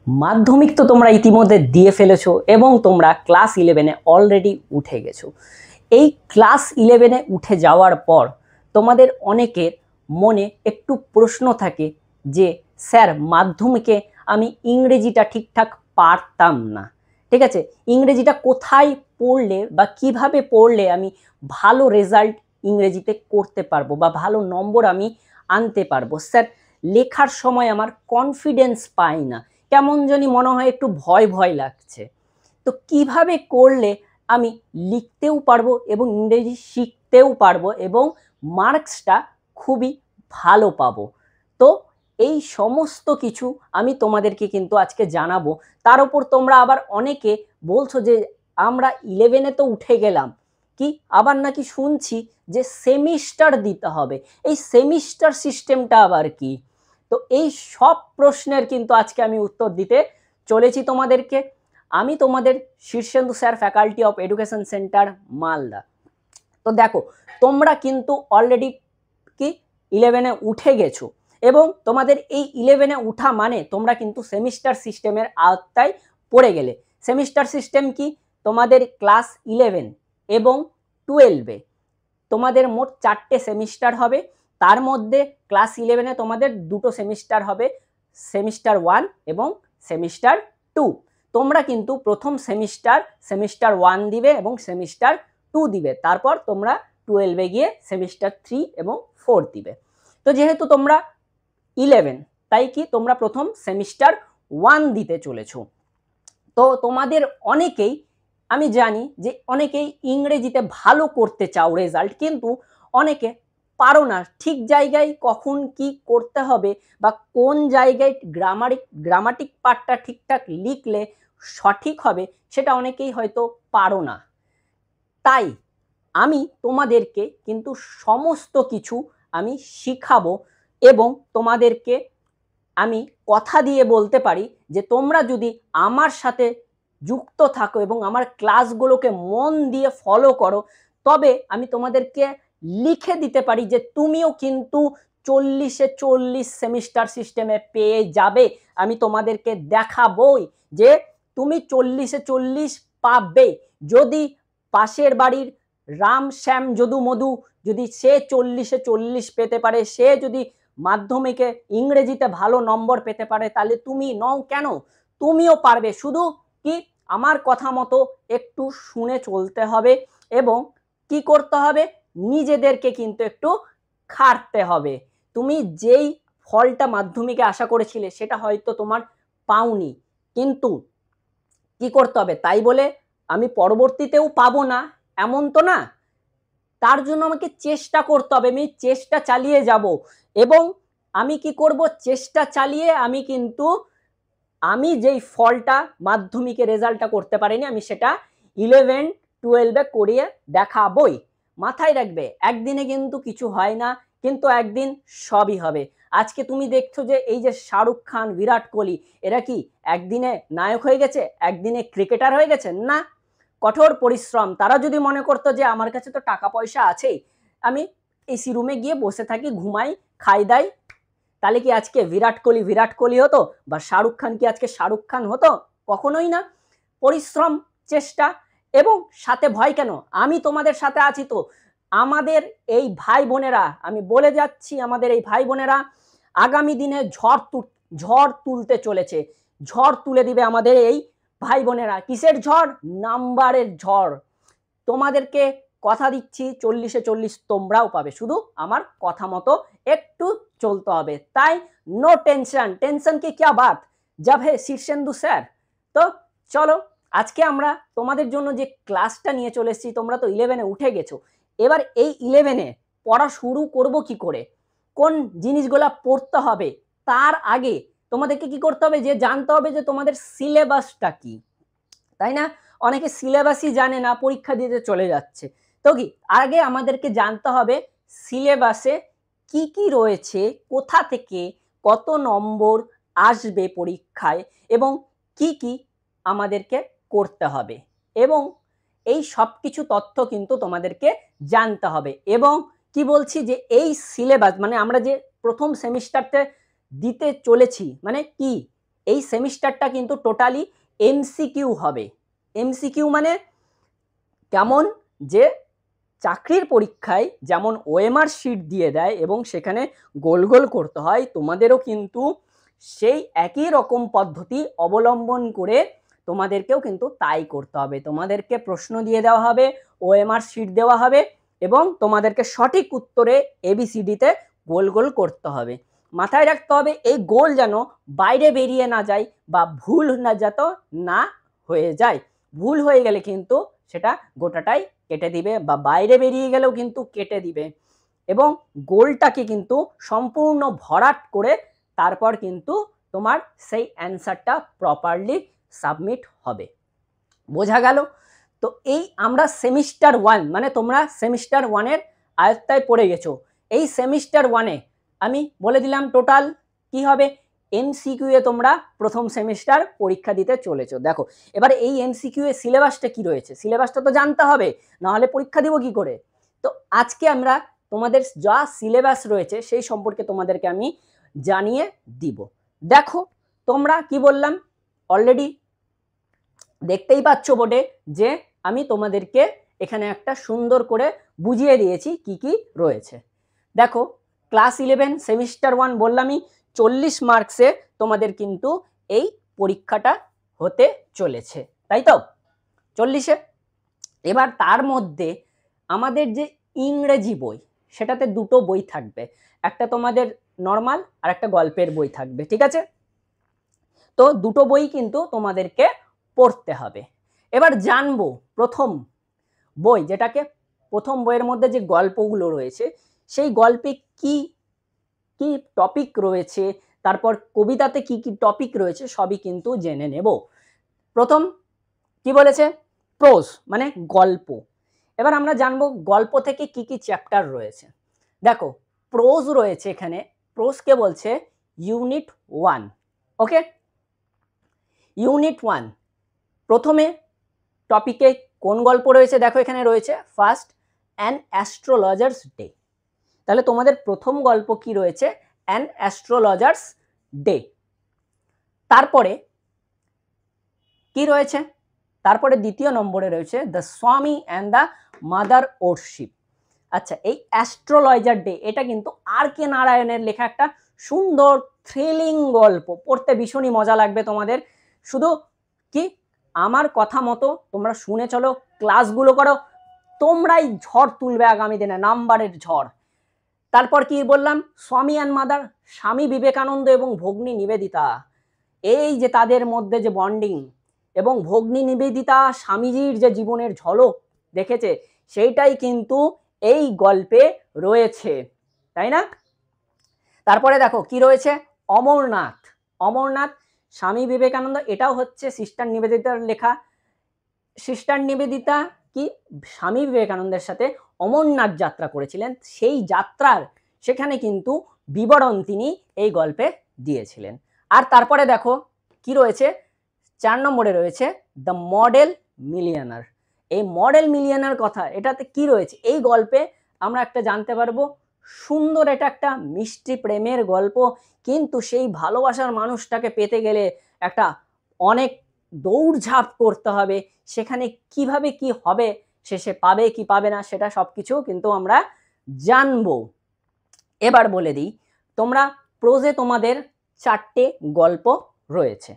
মাধ্যমিক তো তোমরা ইতিমধ্যে দিয়ে ফেলেছো এবং তোমরা ক্লাস 11-এ অলরেডি উঠে গেছো। এই ক্লাস 11-এ উঠে যাওয়ার পর তোমাদের অনেকের মনে একটু প্রশ্ন থাকে যে স্যার মাধ্যমিকে আমি ইংরেজিটা ঠিকঠাক পারতাম না, ঠিক আছে, ইংরেজিটা কোথায় পড়লে বা কিভাবে পড়লে আমি ভালো রেজাল্ট ইংরেজিতে করতে পারবো বা ভালো নম্বর আমি আনতে পারবো। স্যার লেখার সময় আমার কনফিডেন্স পাই না, কেমন জানি মনে হয় একটু ভয় ভয় লাগছে। তো কিভাবে করলে আমি লিখতেও পারবো এবং ইংরেজি শিখতেও পারবো এবং মার্কসটা খুবই ভালো পাবো। তো এই সমস্ত কিছু আমি তোমাদেরকে কিন্তু আজকে জানাবো। তার উপর তোমরা আবার অনেকে বলছো যে আমরা 11-এ তো উঠে গেলাম, কি আবার নাকি শুনছি যে সেমিস্টার দিতে হবে। এই সেমিস্টার সিস্টেমটা আবার কি? তো এই সব প্রশ্নের কিন্তু আজকে আমি উত্তর দিতে চলেছি তোমাদেরকে। আমি তোমাদের Shirshendu sir, faculty of education centre, Malda. তো দেখো, তোমরা কিন্তু অলরেডি কি 11-এ উঠে গেছো এবং তোমাদের এই 11-এ উঠা মানে তোমরা কিন্তু সেমিস্টার সিস্টেমের আওতায় পড়ে গেলে। সেমিস্টার সিস্টেম কি? তোমাদের ক্লাস 11 এবং 12-এ তোমাদের মোট 4টে সেমিস্টার হবে। তার মধ্যে ক্লাস 11-এ তোমাদের দুটো সেমিস্টার হবে, সেমিস্টার 1 এবং সেমিস্টার 2। তোমরা কিন্তু প্রথম সেমিস্টার 1 দিবে এবং সেমিস্টার 2 দিবে, তারপর তোমরা 12-এ গিয়ে সেমিস্টার 3 এবং 4 দিবে। তো যেহেতু তোমরা 11, তাই কি তোমরা প্রথম সেমিস্টার 1 দিতে চলেছো। তো তোমাদের অনেকেই, আমি জানি যে অনেকেই ইংরেজিতে ভালো করতে চাও রেজাল্ট, কিন্তু অনেকে পারো না ঠিক জায়গায় কখন কি করতে হবে বা কোন জায়গায় গ্রামাটিক পার্টটা ঠিকঠাক লিখলে সঠিক হবে সেটা অনেকেই হয়তো পারো না। তাই আমি তোমাদেরকে কিন্তু সমস্ত কিছু আমি শিখাবো এবং তোমাদেরকে আমি কথা দিয়ে বলতে পারি যে তোমরা যদি আমার সাথে যুক্ত থাকো এবং আমার ক্লাসগুলোকে মন দিয়ে ফলো করো, তবে আমি তোমাদেরকে লিখে দিতে পারি যে তুমিও কিন্তু 40-এ 40 সেমিস্টার সিস্টেমে পেয়ে যাবে। আমি তোমাদেরকে দেখাবই যে তুমি 40-এ 40 পাবে। যদি পাশের বাড়ির রাম শ্যাম যদু মধু যদি সে 40-এ 40 পেতে পারে, সে যদি মাধ্যমিকে ইংরেজিতে ভালো নম্বর পেতে পারে, তাহলে তুমি নও কেন? তুমিও পারবে। শুধু কি আমার কথা মতো একটু শুনে চলতে হবে এবং কি করতে হবে, নিজেদেরকে কিন্তু একটু খাটতে হবে। তুমি যেই ফলটা মাধ্যমিকে আশা করেছিলে সেটা হয়তো তোমার পাওনি, কিন্তু কি করতে হবে তাই বলে আমি পরবর্তীতেও পাবো না এমন তো না। তার জন্য আমাকে চেষ্টা করতে হবে, আমি চেষ্টা চালিয়ে যাব এবং আমি কি করব, চেষ্টা চালিয়ে আমি কিন্তু আমি যেই ফলটা মাধ্যমিকে রেজাল্টটা করতে পারিনি আমি সেটা 11-12-এ করিয়ে দেখাবই। মাথায় রাখবে, একদিনে কিন্তু কিছু হয় না, কিন্তু একদিন সবই হবে। আজকে তুমি দেখছো যে এই যে শাহরুখ খান, বিরাট কোহলি, এরা কি একদিনে নায়ক হয়ে গেছে, একদিনে ক্রিকেটার হয়ে গেছে? না, কঠোর পরিশ্রম। তারা যদি মনে করতো যে আমার কাছে তো টাকা পয়সা আছেই, আমি এসি রুমে গিয়ে বসে থাকি, ঘুমাই, খাই দাই, তাহলে কি আজকে বিরাট কোহলি হতো বা শাহরুখ খান কি আজকে শাহরুখ খান হতো? কখনোই না। পরিশ্রম, চেষ্টা এবং সাথে ভয় কেন? আমি তোমাদের সাথে আছি তো। আমাদের এই ভাই বোনেরা, আমি বলে যাচ্ছি, আমাদের এই ভাই বোনেরা আগামী দিনে ঝড় তুলতে চলেছে, ঝড় তুলে দিবে আমাদের এই ভাই বোনেরা। কিসের ঝড়? নাম্বারের ঝড়। তোমাদেরকে কথা দিচ্ছি 40-এ 40 তোমরাও পাবে, শুধু আমার কথা মতো একটু চলতে হবে। তাই নো টেনশন, টেনশন কি क्या बात जब है শীর্ষেন্দু স্যার। তো চলো, আজকে আমরা তোমাদের জন্য যে ক্লাসটা নিয়ে চলে এসেছি, তোমরা তো 11-এ উঠে গেছো, এবার এই 11-এ পড়া শুরু করব কি করে, কোন জিনিসগুলা পড়তে হবে, তার আগে তোমাদেরকে কি করতে হবে, যে জানতে হবে যে তোমাদের সিলেবাসটা কি, তাই না? অনেকে সিলেবাসই জানে না, পরীক্ষা দিতে চলে যাচ্ছে। তো কি আগে আমাদেরকে জানতে হবে সিলেবাসে কি কি রয়েছে, কোথা থেকে কত নম্বর আসবে পরীক্ষায় এবং কি কি আমাদেরকে করতে হবে, এবং এই সব কিছু তথ্য কিন্তু তোমাদেরকে জানতে হবে। এবং কি বলছি যে এই সিলেবাস মানে আমরা যে প্রথম সেমিস্টারতে দিতে চলেছি, মানে কি এই সেমিস্টারটা কিন্তু টোটালি এমসিকিউ হবে। এমসিকিউ মানে কেমন, যে চাকরির পরীক্ষায় যেমন ওএমআর শিট দিয়ে দেয় এবং সেখানে গোল গোল করতে হয়, তোমাদেরও কিন্তু সেই একই রকম পদ্ধতি অবলম্বন করে তোমাদেরকেও কিন্তু তাই করতে হবে। তোমাদেরকে প্রশ্ন দিয়ে দেওয়া হবে, ওএমআর শিট দেওয়া হবে এবং তোমাদেরকে সঠিক উত্তরে এবিসিডিতে গোল গোল করতে হবে। মাথায় রাখতে হবে এই গোল যেন বাইরে বেরিয়ে না যায় বা ভুল না যাতে না হয়ে যায়। ভুল হয়ে গেলে কিন্তু সেটা গোটাটাই কেটে দিবে বা বাইরে বেরিয়ে গেলেও কিন্তু কেটে দিবে এবং গোলটাকে কিন্তু সম্পূর্ণ ভরাট করে তারপর কিন্তু তোমার সেই অ্যান্সারটা প্রপারলি সাবমিট হবে। বোঝা গেল? তো এই আমরা সেমিস্টার 1 মানে তোমরা সেমিস্টার 1-এর আয়ত্তায় পড়ে গেছো। এই সেমিস্টার 1-এ আমি বলে দিলাম টোটাল কি হবে, এমসিকিউ এ তোমরা প্রথম সেমিস্টার পরীক্ষা দিতে চলেছো। দেখো এবারে এই এমসিকিউ এর সিলেবাসটা কি রয়েছে, সিলেবাসটা তো জানতে হবে, নাহলে পরীক্ষা দিব কি করে। তো আজকে আমরা তোমাদের যা সিলেবাস রয়েছে সেই সম্পর্কে তোমাদেরকে আমি জানিয়ে দিব। দেখো তোমরা কি বললাম, অলরেডি দেখতেই পাচ্ছ বোর্ডে যে আমি তোমাদেরকে এখানে একটা সুন্দর করে বুঝিয়ে দিয়েছি কি কি রয়েছে। দেখো ক্লাস 11 সেমিস্টার 1 বললামই 40 মার্কসে তোমাদের কিন্তু এই পরীক্ষাটা হতে চলেছে, তাই তো 40-এ। এবার তার মধ্যে আমাদের যে ইংরেজি বই, সেটাতে দুটো বই থাকবে, একটা তোমাদের নর্মাল আর একটা গল্পের বই থাকবে, ঠিক আছে। তো দুটো বই কিন্তু তোমাদেরকে পড়তে হবে। এবার জানবো প্রথম বই, যেটাকে প্রথম বইয়ের মধ্যে যে গল্পগুলো রয়েছে সেই গল্পে কি কি টপিক রয়েছে, তারপর কবিতাতে কি কি টপিক রয়েছে সবই কিন্তু জেনে নেব। প্রথম কি বলেছে, প্রোজ মানে গল্প। এবার আমরা জানবো গল্প থেকে কি কি চ্যাপ্টার রয়েছে। দেখো প্রোজ রয়েছে এখানে, প্রোজকে বলছে ইউনিট 1। ওকে, ইউনিট 1 প্রথমে টপিকে কোন গল্প রয়েছে, দেখো এখানে রয়েছে ফার্স্ট অ্যান অ্যাস্ট্রোলজার্স ডে। তাহলে তোমাদের প্রথম গল্প কি রয়েছে, অ্যান অ্যাস্ট্রোলজার্স ডে। তারপরে কি রয়েছে, তারপরে দ্বিতীয় নম্বরে রয়েছে দ্য স্বামী অ্যান্ড দ্য মাদার ওরশিপ। আচ্ছা, এই অ্যাস্ট্রোলজার ডে এটা কিন্তু আর কে নারায়ণের লেখা একটা সুন্দর থ্রিলিং গল্প, পড়তে ভীষণই মজা লাগবে তোমাদের। শুধু কি আমার কথা মতো তোমরা শুনে চলো, ক্লাসগুলো করো, তোমরাই ঝড় তুলবে আগামী দিনে, নাম্বারের ঝড়। তারপর কি বললাম, স্বামী অ্যান্ড মাদার, স্বামী বিবেকানন্দ এবং ভগ্নী নিবেদিতা, এই যে তাদের মধ্যে যে বন্ডিং, এবং ভগ্নী নিবেদিতা স্বামীজির যে জীবনের ঝলক দেখেছে সেইটাই কিন্তু এই গল্পে রয়েছে, তাই না। তারপরে দেখো কি রয়েছে, অমরনাথ। অমরনাথ স্বামী বিবেকানন্দ, এটাও হচ্ছে সিস্টার নিবেদিতার লেখা। সিস্টার নিবেদিতা কি স্বামী বিবেকানন্দের সাথে অমরনাথ যাত্রা করেছিলেন, সেই যাত্রার সেখানে কিন্তু বিবরণ তিনি এই গল্পে দিয়েছিলেন। আর তারপরে দেখো কি রয়েছে, 4 নম্বরে রয়েছে দ্য মডেল মিলিয়নার। এই মডেল মিলিয়নার কথা, এটাতে কি রয়েছে, এই গল্পে আমরা একটা জানতে পারবো সুন্দর, এটা একটা মিষ্টি প্রেমের গল্প, কিন্তু সেই ভালোবাসার মানুষটাকে পেতে গেলে একটা অনেক দৌড়ঝাঁপ করতে হবে, সেখানে কিভাবে কি হবে, শেষে পাবে কি পাবে না সেটা সবকিছু কিন্তু আমরা জানবো। এবার বলে দিই, তোমরা প্রোজে তোমাদের 4টে গল্প রয়েছে।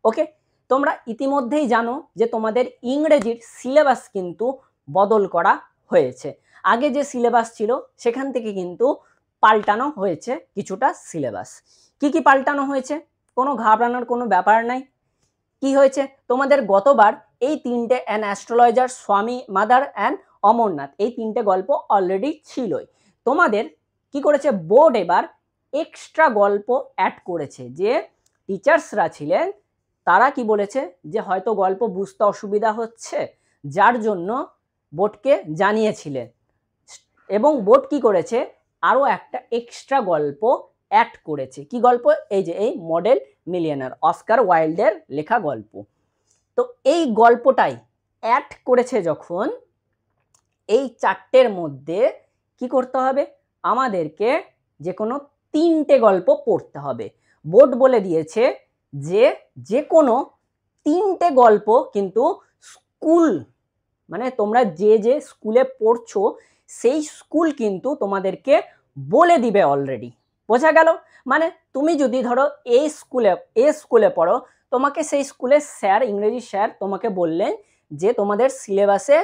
ওকে, তোমরা ইতিমধ্যেই জানো যে তোমাদের ইংরেজির সিলেবাস কিন্তু বদল করা হয়েছে। আগে যে সিলেবাস ছিল সেখান থেকে কিন্তু পাল্টানো হয়েছে কিছুটা সিলেবাস। কি কি পাল্টানো হয়েছে, কোনো ঘাবড়ানোর কোনো ব্যাপার নাই। কি হয়েছে, তোমাদের গতবার এই 3টে অ্যান অ্যাস্ট্রোলজার, স্বামী, মাদার অ্যান্ড অমরনাথ, এই 3টে গল্প অলরেডি ছিলই। তোমাদের কি করেছে বোর্ড, এবার এক্সট্রা গল্প অ্যাড করেছে। যে টিচার্সরা ছিলেন তারা কি বলেছে যে হয়তো গল্প বুঝতে অসুবিধা হচ্ছে, যার জন্য বোর্ডকে জানিয়েছিলেন, এবং বোর্ড কি করেছে আরও একটা এক্সট্রা গল্প অ্যাড করেছে। কি গল্প, এই যে এই মডেল মিলিয়নার, অস্কার ওয়াইল্ডের লেখা গল্প। তো এই গল্পটাই অ্যাড করেছে যখন, এই 4টের মধ্যে কি করতে হবে, আমাদেরকে যে কোনো 3টে গল্প পড়তে হবে। বোর্ড বলে দিয়েছে যে যে কোনো 3টে গল্প কিন্তু স্কুল, মানে তোমরা যে যে স্কুলে পড়ছো সেই স্কুল কিন্তু তোমাদেরকে বলে দিবে অলরেডি। বোঝা গেল? মানে তুমি যদি ধরো এ স্কুলে পড়ো, তোমাকে সেই স্কুলের স্যার, ইংরেজি স্যার তোমাকে বললেন যে তোমাদের সিলেবাসে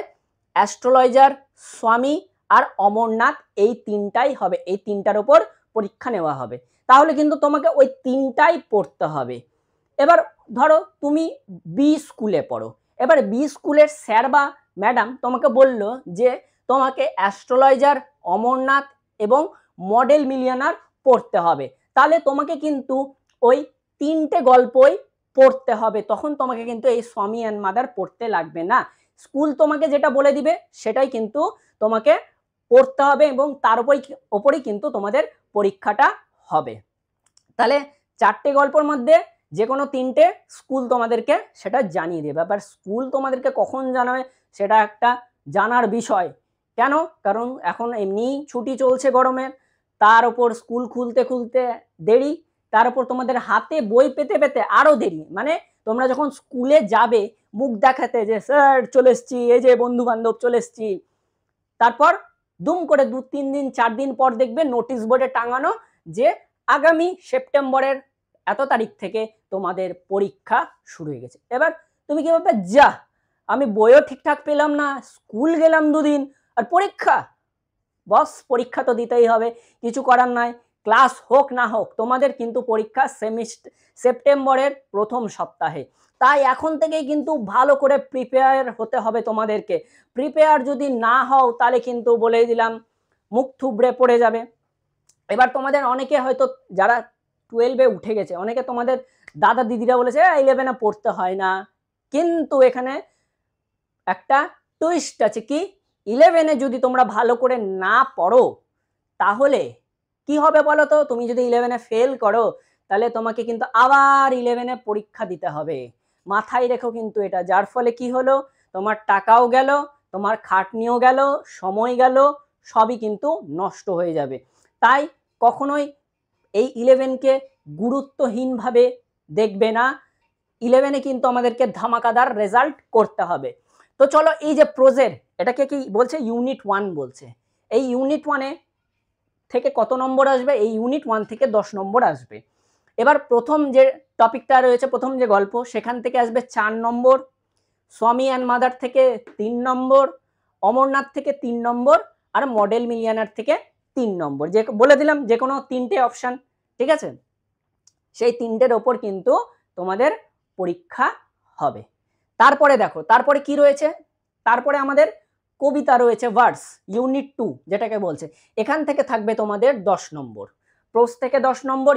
অ্যাস্ট্রোলজার, স্বামী আর অমরনাথ এই 3টাই হবে, এই 3টার উপর পরীক্ষা নেওয়া হবে। তাহলে কিন্তু তোমাকে ওই 3টাই পড়তে হবে। এবার ধরো তুমি বি স্কুলে পড়ো, এবার বি স্কুলের স্যার বা ম্যাডাম তোমাকে বলল যে তোমাকে অ্যাস্ট্রোলজার, অমরনাথ এবং মডেল মিলিয়নার পড়তে হবে। তাহলে তোমাকে কিন্তু ওই 3টে গল্পই পড়তে হবে, তখন তোমাকে কিন্তু এই স্বামী অ্যান্ড মাদার পড়তে লাগবে না। স্কুল তোমাকে যেটা বলে দিবে সেটাই কিন্তু তোমাকে পড়তে হবে এবং তার উপরেই কিন্তু তোমাদের পরীক্ষাটা হবে। তাহলে 4টে গল্পের মধ্যে যে কোনো 3টে স্কুল তোমাদেরকে সেটা জানিয়ে দেবে। আবার স্কুল তোমাদেরকে কখন জানাবে সেটা একটা জানার বিষয়। কেন? কারণ এখন এমনি ছুটি চলছে গরমের, তার উপর স্কুল খুলতে খুলতে দেরি, তার উপর তোমাদের হাতে বই পেতে পেতে আরো দেরি। মানে তোমরা যখন স্কুলে যাবে মুখ দেখাতে যে স্যার চলে এসছি, এই যে বন্ধু বান্ধব চলে এসছি, তারপর দুম করে 2-3 দিন 4 দিন পর দেখবে নোটিশ বোর্ডে টাঙানো যে আগামী সেপ্টেম্বরের এত তারিখ থেকে তোমাদের পরীক্ষা শুরু হয়ে গেছে। এবার তুমি কি ভাববে, যা আমি বইও ঠিকঠাক পেলাম না, স্কুল গেলাম 2 দিন আর পরীক্ষা। বস পরীক্ষা তো দিতেই হবে, কিছু করার নাই, ক্লাস হোক না হোক তোমাদের কিন্তু পরীক্ষা সেপ্টেম্বরের প্রথম সপ্তাহে। তাই এখন থেকেই কিন্তু ভালো করে প্রিপেয়ার হতে হবে তোমাদেরকে। প্রিপেয়ার যদি না হও তাহলে কিন্তু বলে দিলাম মুখ থুবড়ে পড়ে যাবে। এবার তোমাদের অনেকে হয়তো যারা 12-এ উঠে গেছে, অনেকে তোমাদের দাদা দিদিরা বলেছে 11-এ পড়তে হয় না, কিন্তু এখানে একটা টুইস্ট আছে। কি? 11-এ যদি তোমরা ভালো করে না পড়ো তাহলে কি হবে বলো তো? তুমি যদি 11-এ ফেল করো তাহলে তোমাকে কিন্তু আবার 11-এ পরীক্ষা দিতে হবে। মাথায় রেখো কিন্তু এটা। যার ফলে কি হলো, তোমার টাকাও গেল, তোমার খাটনিও গেল, সময় গেল, সবই কিন্তু নষ্ট হয়ে যাবে। তাই কখনোই এই 11কে গুরুত্বহীনভাবে দেখবে না। 11-এ কিন্তু আমাদেরকে ধামাকাদার রেজাল্ট করতে হবে। তো চলো, এই যে প্রজেক্ট, এটাকে কি বলছে? ইউনিট 1 বলছে। এই ইউনিট 1-এ থেকে কত নম্বর আসবে? এই ইউনিট 1 থেকে 10 নম্বর আসবে। এবার প্রথম যে টপিকটা রয়েছে, প্রথম যে গল্প, সেখান থেকে আসবে 4 নম্বর, স্বামী অ্যান্ড মাদার থেকে 3 নম্বর, অমরনাথ থেকে 3 নম্বর আর মডেল মিলিয়নার থেকে 3 নম্বর। যে বলে দিলাম যে কোনো 3টে অপশন, ঠিক আছে? সেই 3টের ওপর কিন্তু তোমাদের পরীক্ষা হবে। তারপরে দেখো, তারপরে কি রয়েছে? তারপরে আমাদের কবিতা রয়েছে, ভার্স, ইউনিট 2 যেটাকে বলছে। এখান থেকে থাকবে তোমাদের 10 নম্বর, প্রোজ থেকে 10 নম্বর,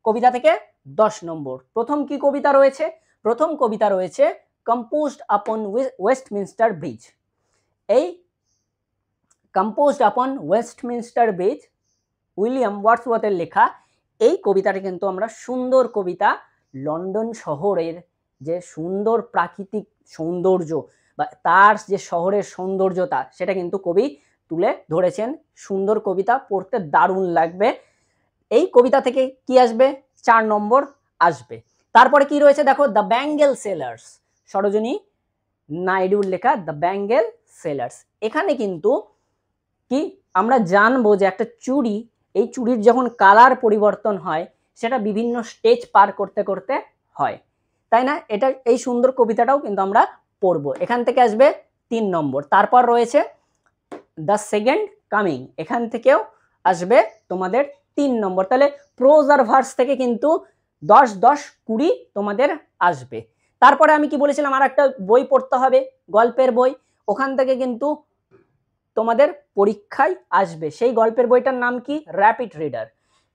কবিতা থেকে 10 নম্বর। প্রথম কি কবিতা রয়েছে? প্রথম কবিতা রয়েছে কম্পোজড আপন ওয়েস্টমিনস্টার ব্রিজ। এই composed upon Westminster bridge William ওয়ার্ডসওয়ার্থের লেখা। এই কবিতাটা কিন্তু আমরা সুন্দর কবিতা, লন্ডন শহরের যে সুন্দর প্রাকৃতিক সৌন্দর্য বা তার যে শহরের সৌন্দর্যতা, সেটা কিন্তু কবি তুলে ধরেছেন। সুন্দর কবিতা, পড়তে দারুণ লাগবে। এই কবিতা থেকে কি আসবে? 4 নম্বর আসবে। তারপরে কি রয়েছে দেখো, দ্য ব্যাঙ্গেল সেলার্স, সরোজিনী নাইডুর লেখা দ্য ব্যাঙ্গেল সেলার্স। এখানে কিন্তু কি আমরা জানবো যে একটা চুড়ি, এই চুড়ির যখন কালার পরিবর্তন হয় সেটা বিভিন্ন স্টেজ পার করতে করতে হয়, তাই না? এটা, এই সুন্দর কবিতাটাও কিন্তু আমরা পড়বো। এখান থেকে আসবে 3 নম্বর। তারপর রয়েছে দ্য সেকেন্ড কামিং, এখান থেকেও আসবে তোমাদের 3 নম্বর। তাহলে প্রোজ আর ভার্স থেকে কিন্তু 10, 10, 20 তোমাদের আসবে। তারপরে আমি কি বলেছিলাম, আর একটা বই পড়তে হবে, গল্পের বই। ওখান থেকে কিন্তু তোমাদের পরীক্ষায় আসবে। সেই গল্পের বইটার নাম কি? Rapid reader.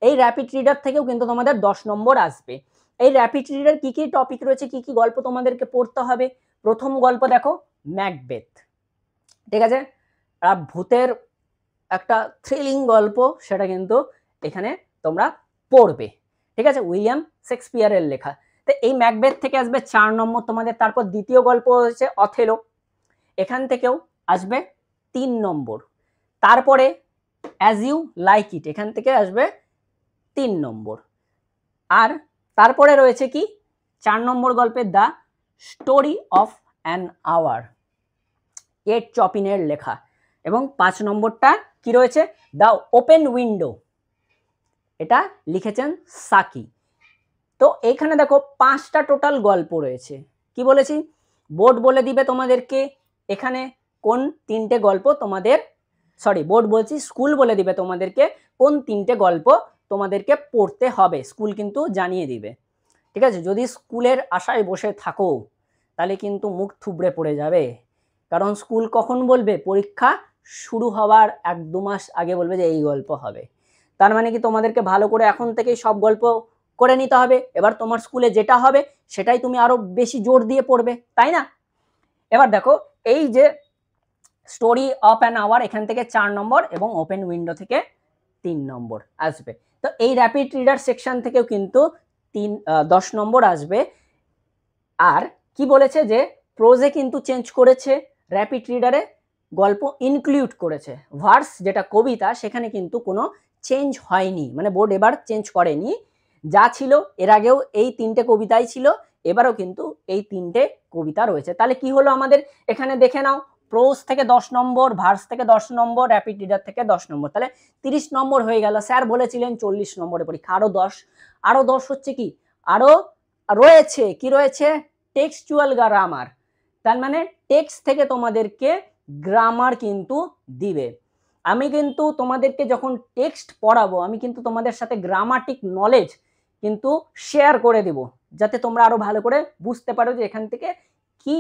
এই র্যাপিড রিডার থেকেও কিন্তু তোমাদের 10 নম্বর আসবে। এই র্যাপিড রিডার কি কি টপিক রয়েছে, কি কি গল্প তোমাদেরকে পড়তে হবে? প্রথম গল্প দেখো, ম্যাকবেথ, ঠিক আছে? আর ভূতের একটা থ্রিলিং গল্প, সেটা কিন্তু এখানে তোমরা পড়বে, ঠিক আছে? উইলিয়াম শেক্সপিয়ারের লেখা। তো এই ম্যাকবেথ থেকে আসবে 4 নম্বর তোমাদের। তারপর দ্বিতীয় গল্প হচ্ছে অথেলো, এখান থেকেও আসবে 3 নম্বর। তারপরে অ্যাজ ইউ লাইক ইট, এখান থেকে আসবে 3 নম্বর। আর তারপরে রয়েছে কি? 4 নম্বর গল্পে the story of an hour, Kate চপিনের লেখা। এবং 5 নম্বরটা কি রয়েছে, দ্য ওপেন উইন্ডো, এটা লিখেছেন সাকি। তো এখানে দেখো 5টা টোটাল গল্প রয়েছে। কি বলেছি, বোর্ড বলে দিবে তোমাদেরকে এখানে কোন 3টে গল্প তোমাদের, সরি বোর্ড বলছি, স্কুল বলে দিবে তোমাদেরকে কোন 3টে গল্প তোমাদেরকে পড়তে হবে, স্কুল কিন্তু জানিয়ে দিবে। ঠিক আছে, যদি স্কুলের আশায় বসে থাকো তাহলে কিন্তু মুখ থুবড়ে পড়ে যাবে, কারণ স্কুল কখন বলবে, পরীক্ষা শুরু হওয়ার 1-2 মাস আগে বলবে যে এই গল্প হবে। তার মানে কি তোমাদেরকে ভালো করে এখন থেকেই সব গল্প করে নিতে হবে। এবার তোমার স্কুলে যেটা হবে সেটাই তুমি আরো বেশি জোর দিয়ে পড়বে, তাই না? এবার দেখো এই যে স্টোরি অফ অ্যান আওয়ার, এখান থেকে 4 নম্বর এবং ওপেন উইন্ডো থেকে 3 নম্বর আসবে। তো এই র্যাপিড রিডার সেকশন থেকেও কিন্তু 10 নম্বর আসবে। আর কি বলেছে যে প্রোজে কিন্তু চেঞ্জ করেছে, র্যাপিড রিডারে গল্প ইনক্লুড করেছে, ভার্স যেটা কবিতা সেখানে কিন্তু কোনো চেঞ্জ হয়নি, মানে বোর্ড এবার চেঞ্জ করেনি, যা ছিল এর আগেও এই 3টে কবিতাই ছিল, এবারও কিন্তু এই 3টে কবিতা রয়েছে। তাহলে কি হলো আমাদের এখানে দেখে নাও, প্রোজ থেকে 10 নম্বর, ভার্স থেকে 10 নম্বর, র্যাপিড রিডার থেকে 10 নম্বর, তাহলে 30 নম্বর হয়ে গেল। স্যার বলেছিলেন 40 নম্বরের পরীক্ষা, আরো 10 হচ্ছে কি, আরো রয়েছে কি রয়েছে, টেক্সচুয়াল গ্রামার। তার মানে টেক্সট থেকে তোমাদেরকে গ্রামার কিন্তু দিবে। আমি কিন্তু তোমাদেরকে যখন টেক্সট পড়াবো আমি কিন্তু তোমাদের সাথে গ্রামাটিক নলেজ কিন্তু শেয়ার করে দেব, যাতে তোমরা আরো ভালো করে বুঝতে পারো যে এখান থেকে কি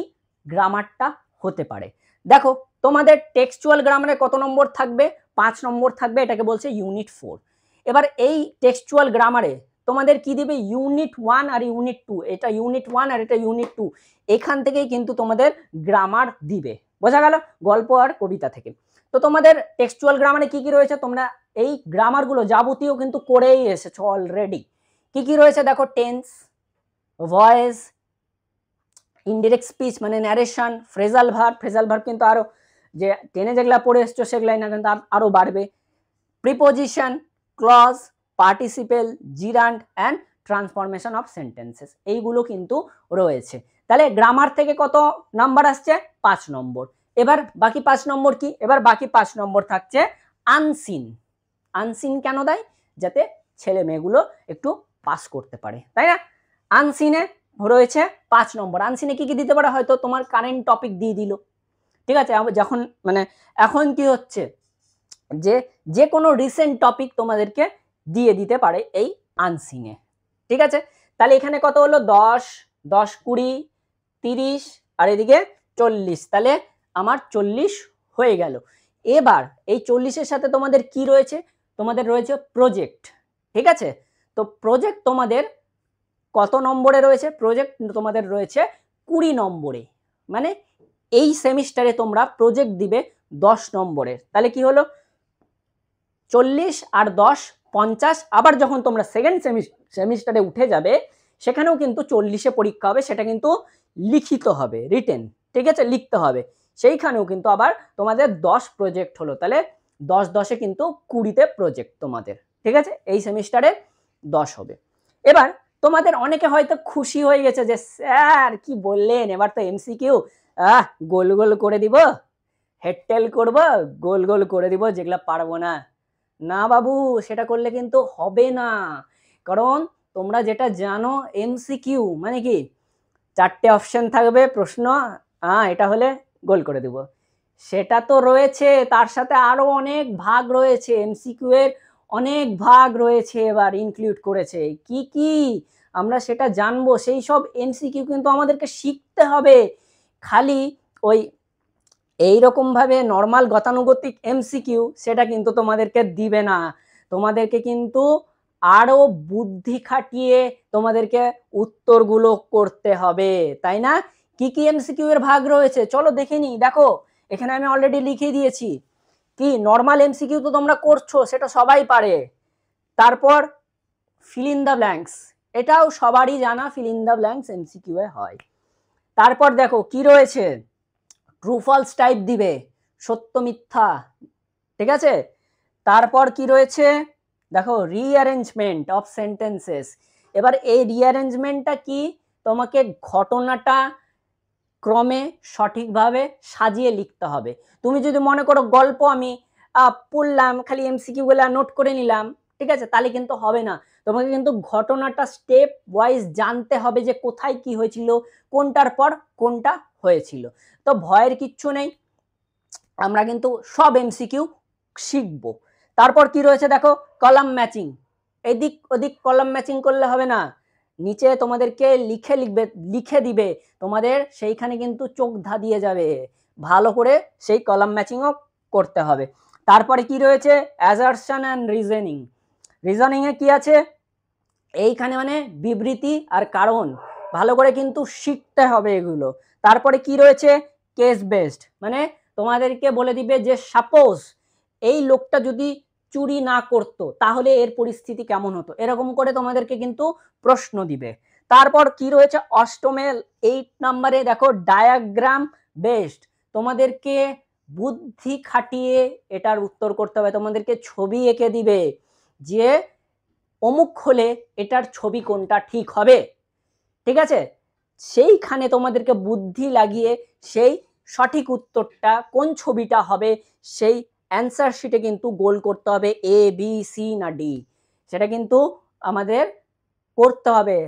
গ্রামারটা হতে পারে। দেখো তোমাদের টেক্সচুয়াল গ্রামারে কত নম্বর থাকবে, 5 নম্বর থাকবে, এটাকে বলছে ইউনিট 4। এবার এই টেক্সচুয়াল গ্রামারে তোমাদের কি দিবে, ইউনিট 1 আর ইউনিট 2, এটা ইউনিট 1 আর এটা ইউনিট 2, এখান থেকেই কিন্তু তোমাদের গ্রামার দিবে। বোঝা গেল, গল্প আর কবিতা থেকে। তো তোমাদের টেক্সচুয়াল গ্রামারে কি কি রয়েছে, তোমরা এই গ্রামারগুলো যাবতীয় কিন্তু করেই এসেছো অলরেডি। কি কি রয়েছে দেখো, টেন্স, ভয়েস, ইনডিরেক্ট স্পিচ মানে ন্যারেশন, ফ্রেজাল ভার্ব কিন্তু আরো যে টেনে যেগুলা পড়ে এসছো সেগুলাই না কিন্তু আরো বাড়বে, preposition, clause, participle, gerund and transformation of sentences, এইগুলো কিন্তু রয়েছে। তাহলে গ্রামার থেকে কত নাম্বার আসছে, 5 নম্বর। এবার বাকি 5 নম্বর কি, এবার বাকি 5 নম্বর থাকছে আনসিন। আনসিন কেন দেয়, যাতে ছেলে মেয়েগুলো একটু পাস করতে পারে, তাই না? আনসিনে রয়েছে 5 নম্বর। আনসিনে কি কি দিতে পারে, হয়তো তোমার কারেন্ট টপিক দিয়ে দিল, ঠিক আছে, যখন মানে এখন কি হচ্ছে যে যে কোনো রিসেন্ট টপিক তোমাদেরকে দিয়ে দিতে পারে এই আনসিনে, ঠিক আছে। তাহলে এখানে কত হলো, 10, 10, 20, 30 আর এদিকে 40, তাহলে আমার 40 হয়ে গেল। এবার এই 40-এর সাথে তোমাদের কি রয়েছে, তোমাদের রয়েছে প্রজেক্ট, ঠিক আছে। তো প্রজেক্ট তোমাদের কত নম্বরে রয়েছে, প্রজেক্ট তোমাদের রয়েছে 20 নম্বরে, মানে এই সেমিস্টারে তোমরা প্রজেক্ট দিবে 10 নম্বরের। তাহলে কি হলো, 40 আর 10, 50। আবার যখন তোমরা সেকেন্ড সেমিস্টারে উঠে যাবে সেখানেও কিন্তু 40-এ পরীক্ষা হবে, সেটা কিন্তু লিখিত হবে, রিটেন, ঠিক আছে, লিখতে হবে, সেইখানেও কিন্তু আবার তোমাদের 10 প্রজেক্ট হলো, তাহলে 10 10-এ কিন্তু 20তে প্রজেক্ট তোমাদের, ঠিক আছে, এই সেমিস্টারে 10 হবে। এবার তোমাদের অনেকে হয়তো খুশি হয়ে গেছে যে স্যার কি বললেন, এবার তো এমসিকিউ গোল গোল করে দিব, হেডটেল করব, গোল গোল করে দিব, যেগুলা পারবো না। না বাবু, সেটা করলে কিন্তু হবে না, কারণ তোমরা যেটা জানো এমসিকিউ মানে কি, 4টে অপশন থাকবে প্রশ্ন, এটা হলে গোল করে দিব, সেটা তো রয়েছে, তার সাথে আরো অনেক ভাগ রয়েছে, এমসিকিউ এর অনেক ভাগ রয়েছে, এবার ইনক্লুড করেছে। কি কি আমরা সেটা জানবো, সেই সব এমসিকিউ কিন্তু আমাদেরকে শিখতে হবে। খালি ওই এইরকম ভাবে নর্মাল গতানুগতিক এমসিকিউ সেটা কিন্তু তোমাদেরকে দিবে না, তোমাদেরকে কিন্তু আরো বুদ্ধি খাটিয়ে তোমাদেরকে উত্তরগুলো করতে হবে, তাই না? কি কি এমসিকিউ এর ভাগ রয়েছে চলো দেখে নি। দেখো এখানে আমি অলরেডি লিখে দিয়েছি, কি নর্মাল এমসিকিউ তো তোমরা করছো, সেটা সবাই পারে। তারপর ফিল ইন দ্য ব্ল্যাঙ্কস, এটাও সবারই জানা, fill in the blanks MCQ এ হয়। তারপর দেখো কি রয়েছে, ট্রু ফলস টাইপ দিবে, সত্য মিথ্যা, ঠিক আছে। তারপর কি রয়েছে দেখো, রিঅ্যারেঞ্জমেন্ট অফ সেন্টেন্সেস। এবার এই রিঅ্যারেঞ্জমেন্টটা কি, তোমাকে ঘটনাটা ক্রমে সঠিকভাবে সাজিয়ে লিখতে হবে। তুমি যদি মনে করো গল্প আমি পড়লাম, খালি এমসিকিউ গুলা নোট করে নিলাম, ঠিক আছে, তাহলে কিন্তু হবে না। তোমাকে কিন্তু ঘটনাটা স্টেপ ওয়াইজ জানতে হবে যে কোথায় কি হয়েছিল, কোনটার পর কোনটা হয়েছিল। তো ভয়ের কিচ্ছু নেই, আমরা কিন্তু সব এমসিকিউ শিখবো। তারপর কি রয়েছে দেখো, কলাম ম্যাচিং। এদিক ওদিক কলাম ম্যাচিং করলে হবে না, নিচে তোমাদেরকে লিখে দিবে, তোমাদের সেইখানে কিন্তু চোখ ধাঁধিয়ে যাবে, ভালো করে সেই কলাম ম্যাচিংও করতে হবে। তারপরে কি রয়েছে, অ্যাসারশন অ্যান্ড রিজনিং। রিজনিং এ কি আছে, এইখানে মানে বিবৃতি আর কারণ ভালো করে কিন্তু শিখতে হবে এগুলো। তারপরে কি রয়েছে, কেস বেসড, মানে তোমাদেরকে বলে দিবে যে সাপোজ এই লোকটা যদি চুরি না করতো তাহলে এর পরিস্থিতি কেমন হতো, এরকম করে তোমাদেরকে কিন্তু প্রশ্ন দিবে। তারপর কি রয়েছে অষ্টমের 8 নম্বরে দেখো ডায়াগ্রাম বেসড, তোমাদেরকে বুদ্ধি খাটিয়ে এটার উত্তর করতে হবে। তোমাদেরকে ছবি এঁকে দিবে যে অমুক হলে এটার ছবি কোনটা ঠিক হবে, ঠিক আছে, সেইখানে তোমাদেরকে বুদ্ধি লাগিয়ে সেই সঠিক উত্তরটা কোন ছবিটা হবে সেই অ্যান্সার শিটে কিন্তু গোল করতে হবে, এ বি সি না ডি, সেটা কিন্তু আমাদের করতে হবে।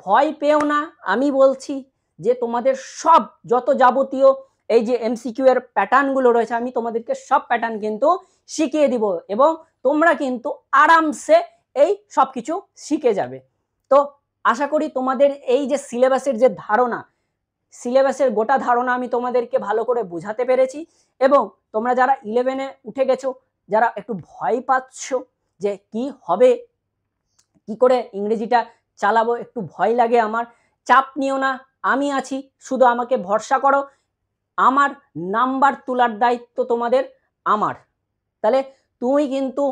ভয় পেও না, আমি বলছি যে তোমাদের সব যত যাবতীয় এই যে এমসিকিউ এর প্যাটার্নগুলো রয়েছে আমি তোমাদেরকে সব প্যাটার্ন কিন্তু শিখিয়ে দিব এবং তোমরা কিন্তু আরামসে এই সব কিছু শিখে যাবে। তো আশা করি তোমাদের এই যে সিলেবাসের যে ধারণা, সিলেবাসের গোটা ধারণা আমি তোমাদেরকে ভালো করে বোঝাতে পেরেছি এবং তোমরা যারা 11-এ উঠে গেছো, যারা একটু ভয় পাচ্ছ যে কি হবে, কি করে ইংরেজিটা চালাবো, একটু ভয় লাগে আমার, চাপ নিও না, আমি আছি, শুধু আমাকে ভরসা করো, আমার নাম্বার তোলার দায়িত্ব তোমাদের আমার। তাহলে তুমি কিন্তু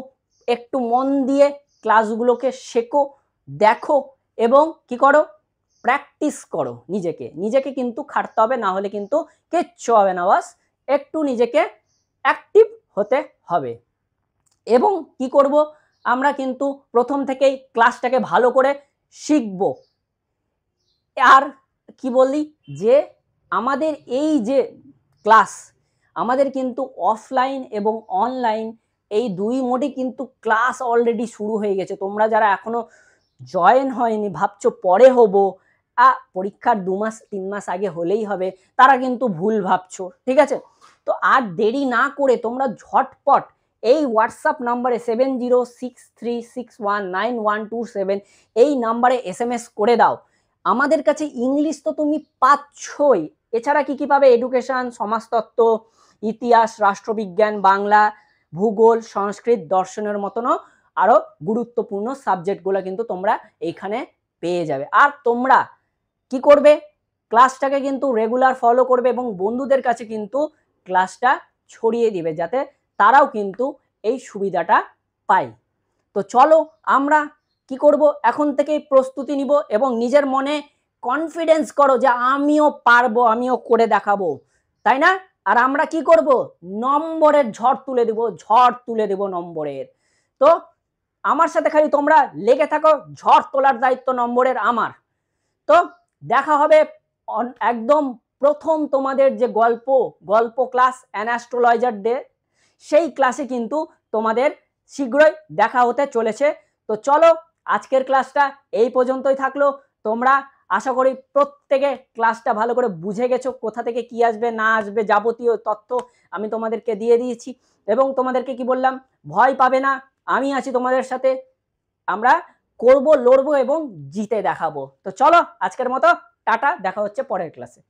একটু মন দিয়ে ক্লাসগুলোকে শেখো, দেখো এবং কি করো, প্র্যাকটিস করো, নিজেকে কিন্তু খাটতে হবে, না হলে কিন্তু কিচ্ছু হবে না, বাস একটু নিজেকে অ্যাক্টিভ হতে হবে। এবং কি করব, আমরা কিন্তু প্রথম থেকেই ক্লাসটাকে ভালো করে শিখব। আর কি বলি যে আমাদের এই যে ক্লাস, আমাদের কিন্তু অফলাইন এবং অনলাইন এই দুই মোডে কিন্তু ক্লাস অলরেডি শুরু হয়ে গেছে। তোমরা যারা এখনো জয়েন হয়নি, ভাবছো পরে হবো, পরীক্ষার 2 মাস 3 মাস আগে হলেই হবে, তারা কিন্তু ভুল ভাবছো, ঠিক আছে। তো আর দেরি না করে তোমরা ঝটপট এই হোয়াটসঅ্যাপ নাম্বারে 7063619127 এই নাম্বারে SMS করে দাও। আমাদের কাছে ইংলিশ তো তুমি পাচ্ছই, এছাড়া কি কি পাবে, এডুকেশন, সমাজতত্ত্ব, ইতিহাস, রাষ্ট্রবিজ্ঞান, বাংলা, ভূগোল, সংস্কৃত, দর্শনের মতনও আরো গুরুত্বপূর্ণ সাবজেক্টগুলো কিন্তু তোমরা এইখানে পেয়ে যাবে। আর তোমরা কি করবে, ক্লাসটাকে কিন্তু রেগুলার ফলো করবে এবং বন্ধুদের কাছে কিন্তু ক্লাসটা ছড়িয়ে দিবে যাতে তারাও কিন্তু এই সুবিধাটা পায়। তো চলো আমরা কি করব, এখন থেকেই প্রস্তুতি নিব এবং নিজের মনে কনফিডেন্স করো যে আমিও পারবো, আমিও করে দেখাবো, তাই না। আর আমরা কি করব, নম্বরের ঝড় তুলে দেব নম্বরের। তো আমার সাথে খালি তোমরা লেগে থাকো, ঝড় তোলার দায়িত্ব নম্বরের আমার। তো দেখা হবে একদম প্রথম তোমাদের যে গল্প ক্লাস অ্যান অ্যাস্ট্রোলজার ডে, সেই ক্লাসে কিন্তু তোমাদের শীঘ্রই দেখা হতে চলেছে। তো চলো আজকের ক্লাসটা এই পর্যন্তই থাকলো। তোমরা আশা করি প্রত্যেকে ক্লাসটা ভালো করে বুঝে গেছো, কোথা থেকে কি আসবে না আসবে যাবতীয় তথ্য আমি তোমাদেরকে দিয়ে দিয়েছি এবং তোমাদেরকে কি বললাম, ভয় পাবে না, আমি আছি তোমাদের সাথে, আমরা করব, লড়বো এবং জিতে দেখাবো। তো চলো আজকের মতো টাটা, দেখা হচ্ছে পরের ক্লাসে।